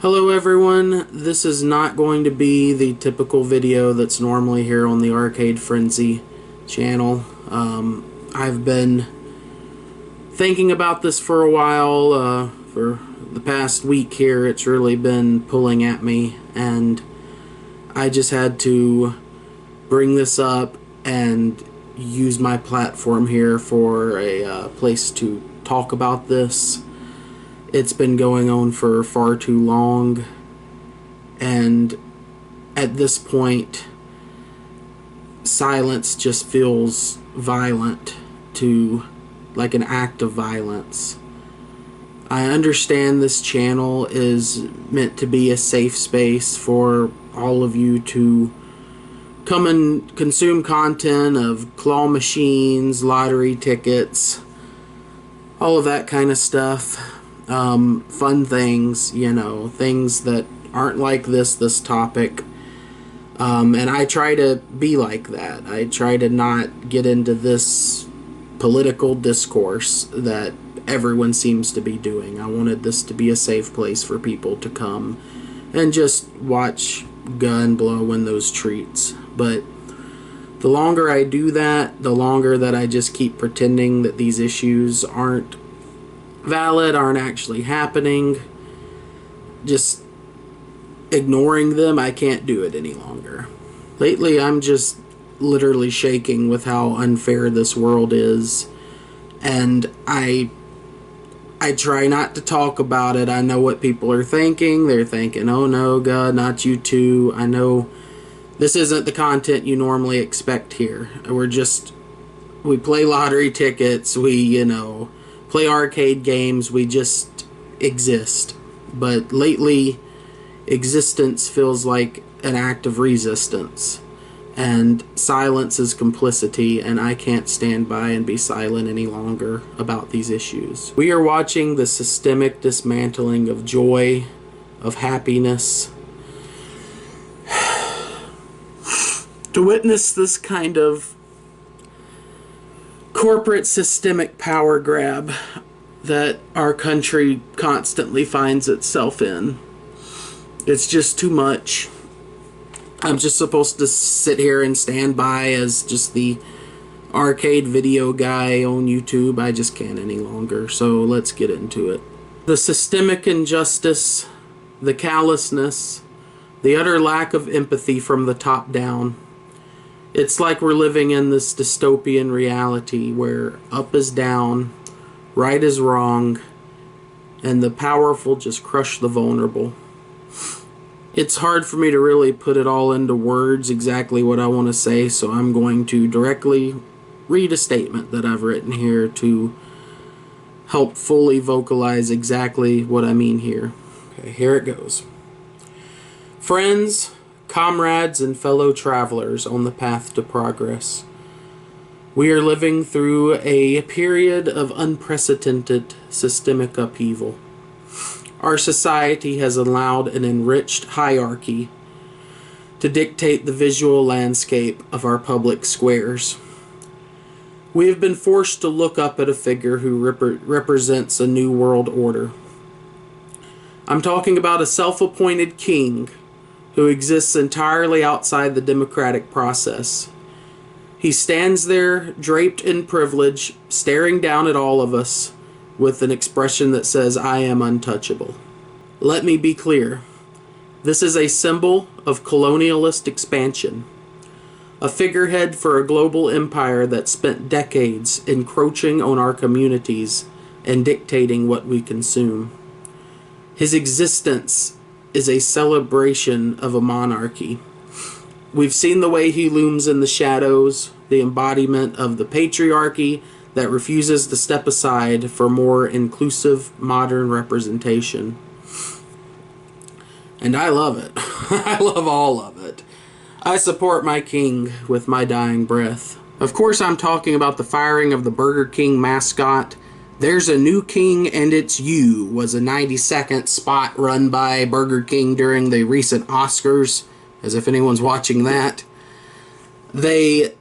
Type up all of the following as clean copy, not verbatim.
Hello everyone, this is not going to be the typical video that's normally here on the Arcade Frenzy channel. I've been thinking about this for a while. For the past week here it's really been pulling at me, and I just had to bring this up and use my platform here for a place to talk about this. It's been going on for far too long, and at this point silence just feels violent, to like an act of violence. I understand this channel is meant to be a safe space for all of you to come and consume content of claw machines, lottery tickets, all of that kind of stuff. Fun things, you know, things that aren't like this topic. And I try to be like that. I try to not get into this political discourse that everyone seems to be doing. I wanted this to be a safe place for people to come and just watch gun blow in those treats. But the longer I do that, the longer that I just keep pretending that these issues aren't valid, aren't actually happening, just ignoring them, I can't do it any longer. Lately I'm just literally shaking with how unfair this world is, and I try not to talk about it. I know what people are thinking. They're thinking, oh no, God, not you too. I know this isn't the content you normally expect here. We play lottery tickets, we, play arcade games, we just exist. But lately, existence feels like an act of resistance, and silence is complicity, and I can't stand by and be silent any longer about these issues. We are watching the systemic dismantling of joy, of happiness. To witness this kind of corporate systemic power grab that our country constantly finds itself in, it's just too much. I'm just supposed to sit here and stand by as just the arcade video guy on YouTube. I just can't any longer, so let's get into it. The systemic injustice, the callousness, the utter lack of empathy from the top down. It's like we're living in this dystopian reality where up is down, right is wrong, and the powerful just crush the vulnerable. It's hard for me to really put it all into words exactly what I want to say, so I'm going to directly read a statement that I've written here to help fully vocalize exactly what I mean here. Okay, here it goes. Friends, comrades, and fellow travelers on the path to progress. We are living through a period of unprecedented systemic upheaval. Our society has allowed an enriched hierarchy to dictate the visual landscape of our public squares. We have been forced to look up at a figure who represents a new world order. I'm talking about a self-appointed king who exists entirely outside the democratic process. He stands there, draped in privilege, staring down at all of us with an expression that says, I am untouchable. Let me be clear. This is a symbol of colonialist expansion, a figurehead for a global empire that spent decades encroaching on our communities and dictating what we consume. His existence is a celebration of a monarchy. We've seen the way he looms in the shadows, the embodiment of the patriarchy that refuses to step aside for more inclusive modern representation. And I love it. I love all of it. I support my king with my dying breath. Of course, I'm talking about the firing of the Burger King mascot. There's a new king and it's you was a 90-second spot run by Burger King during the recent Oscars, as if anyone's watching that. They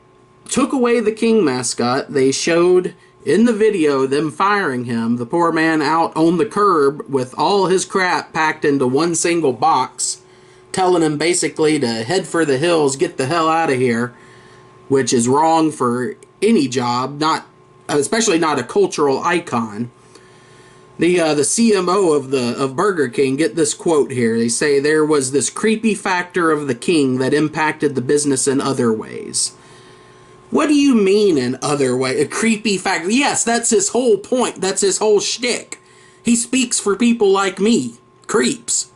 took away the king mascot. They showed In the video, them firing him, the poor man out on the curb with all his crap packed into one single box, telling him basically to head for the hills, get the hell out of here, which is wrong for any job, not especially not a cultural icon. The CMO of Burger King, get this quote here. They say there was this creepy factor of the king that impacted the business in other ways. What do you mean in other way? A creepy factor? Yes, that's his whole point. That's his whole shtick. He speaks for people like me, creeps.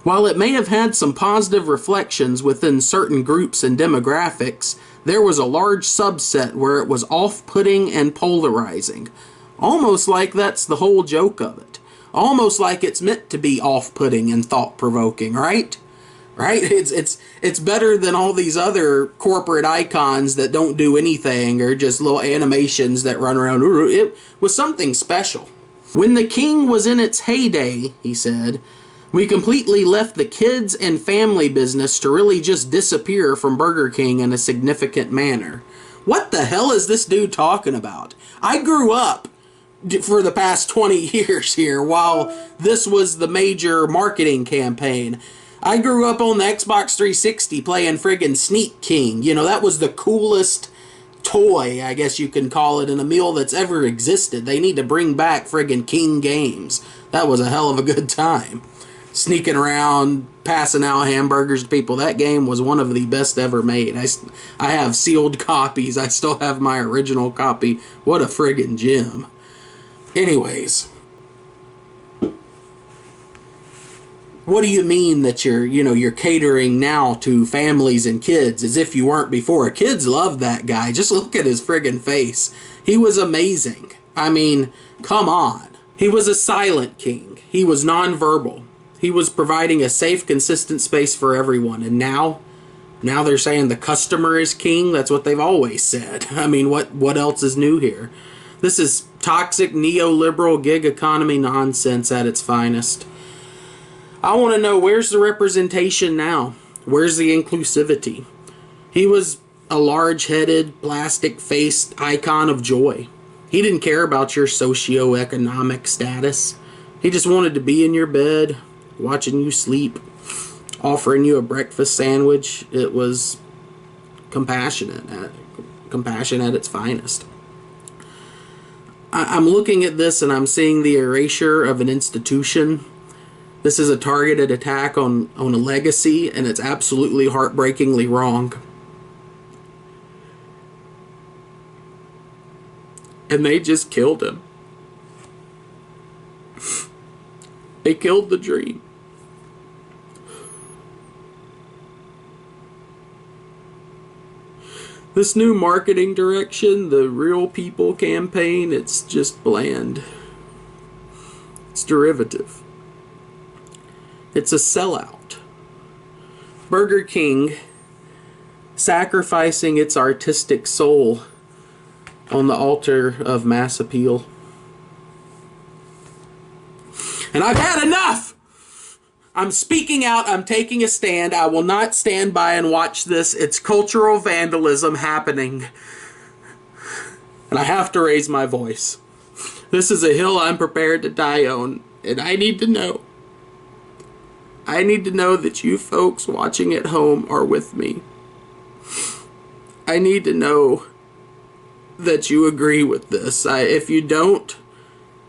While it may have had some positive reflections within certain groups and demographics, there was a large subset where it was off-putting and polarizing. Almost like that's the whole joke of it. Almost like it's meant to be off-putting and thought-provoking, right? Right? It's better than all these other corporate icons that don't do anything or just little animations that run around. It was something special. When the king was in its heyday, he said, we completely left the kids and family business to really just disappear from Burger King in a significant manner. What the hell is this dude talking about? I grew up for the past 20 years here while this was the major marketing campaign. I grew up on the Xbox 360 playing friggin' Sneak King. You know, that was the coolest toy, I guess you can call it, in a meal that's ever existed. They need to bring back friggin' King games. That was a hell of a good time. Sneaking around, passing out hamburgers to people. That game was one of the best ever made. I have sealed copies. I still have my original copy. What a friggin' gem. Anyways, what do you mean that you're catering now to families and kids as if you weren't before? Kids love that guy. Just look at his friggin' face. He was amazing. I mean, come on. He was a silent king. He was nonverbal. He was providing a safe, consistent space for everyone. And now they're saying the customer is king. That's what they've always said. I mean, what else is new here? This is toxic neoliberal gig economy nonsense at its finest. I want to know, where's the representation now? Where's the inclusivity? He was a large-headed, plastic-faced icon of joy. He didn't care about your socioeconomic status. He just wanted to be in your bed, watching you sleep, offering you a breakfast sandwich. It was compassion at its finest. I'm looking at this and I'm seeing the erasure of an institution. This is a targeted attack on a legacy, and it's absolutely heartbreakingly wrong. And they just killed him. They killed the dream. This new marketing direction, the Real People campaign, it's just bland. It's derivative. It's a sellout. Burger King sacrificing its artistic soul on the altar of mass appeal. And I've had enough! I'm speaking out. I'm taking a stand. I will not stand by and watch this. It's cultural vandalism happening. And I have to raise my voice. This is a hill I'm prepared to die on. And I need to know. I need to know that you folks watching at home are with me. I need to know that you agree with this. If you don't,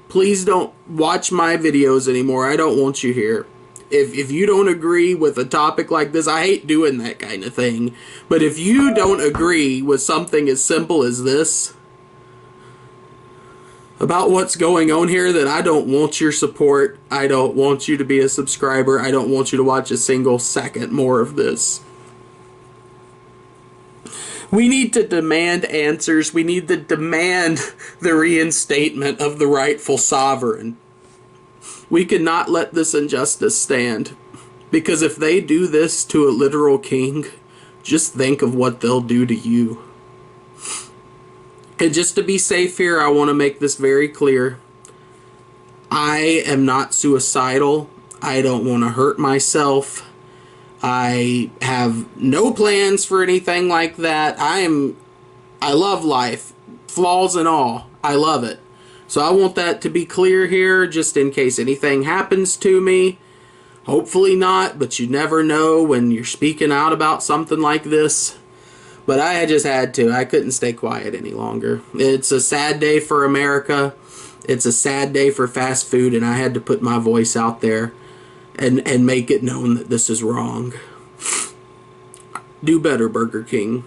please don't watch my videos anymore. I don't want you here. If you don't agree with a topic like this, I hate doing that kind of thing. But if you don't agree with something as simple as this, about what's going on here, then I don't want your support. I don't want you to be a subscriber. I don't want you to watch a single second more of this. We need to demand answers. We need to demand the reinstatement of the rightful sovereign. We cannot let this injustice stand. Because if they do this to a literal king, just think of what they'll do to you. And just to be safe here, I want to make this very clear. I am not suicidal. I don't want to hurt myself. I have no plans for anything like that. I love life. flaws and all. I love it. So I want that to be clear here, just in case anything happens to me. Hopefully not, but you never know when you're speaking out about something like this. But I just had to. I couldn't stay quiet any longer. It's a sad day for America. It's a sad day for fast food, and I had to put my voice out there and make it known that this is wrong. Do better, Burger King.